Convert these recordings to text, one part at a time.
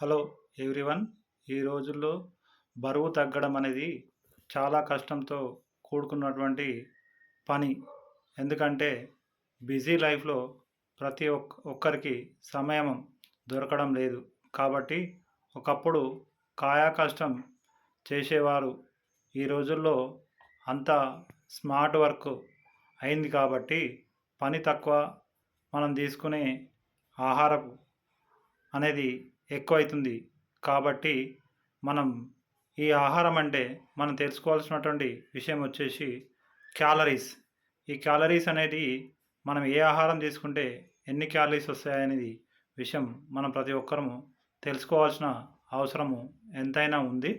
Hello everyone. ఈ రోజుల్లో బరువు తగ్గడం అనేది చాలా కష్టంతో కూడుకున్నటువంటి పని. ఎందుకంటే బిజీ లైఫ్‌లో ప్రతి ఒక్కరికి సమయం దొరకడం లేదు. కాబట్టి ఒకప్పుడు కాయా కష్టం చేసేవారు. ఈ రోజుల్లో అంతా స్మార్ట్ వర్క్ అయింది కాబట్టి పని తక్కువ, మనం తీసుకునే ఆహారపు అనేది ఎక్కువైతుంది. కాబట్టి మనం ఈ ఆహారం అంటే మనం తెలుసుకోవాల్సినటువంటి విషయం వచ్చేసి క్యాలరీస్. ఈ క్యాలరీస్ అనేది మనం ఏ ఆహారం తీసుకుంటే ఎన్ని క్యాలరీస్ వస్తాయనేది విషయం మనం ప్రతి ఒక్కరము తెలుసుకోవాల్సిన అవసరము ఎంతైనా ఉంది.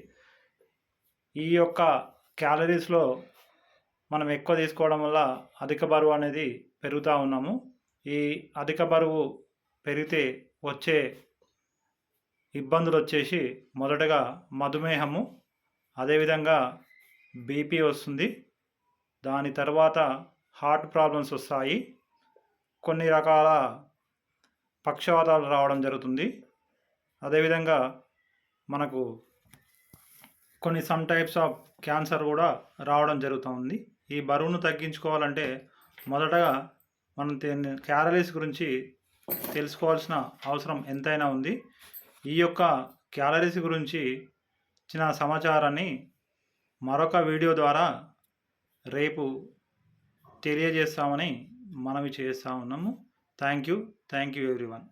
ఈ యొక్క క్యాలరీస్‌లో మనం ఎక్కువ తీసుకోవడం వల్ల అధిక బరువు అనేది పెరుగుతా ఉన్నాము. ఈ అధిక బరువు పెరిగితే వచ్చే ఇబ్బందులొచ్చేసి మొదటగా మధుమేహము, అదేవిధంగా బీపీ వస్తుంది. దాని తర్వాత హార్ట్ ప్రాబ్లమ్స్ వస్తాయి. కొన్ని రకాల పక్షవాతాలు రావడం జరుగుతుంది. అదేవిధంగా మనకు కొన్ని సమ్ టైప్స్ ఆఫ్ క్యాన్సర్ కూడా రావడం జరుగుతూ ఉంది. ఈ బరువును తగ్గించుకోవాలంటే మొదటగా మనం క్యాలరీస్ గురించి తెలుసుకోవాల్సిన అవసరం ఎంతైనా ఉంది. ఈ యొక్క క్యాలరీస్ గురించి ఇచ్చిన సమాచారాన్ని మరొక వీడియో ద్వారా రేపు తెలియజేస్తామని మనవి చేస్తూ ఉన్నాము. Thank you everyone.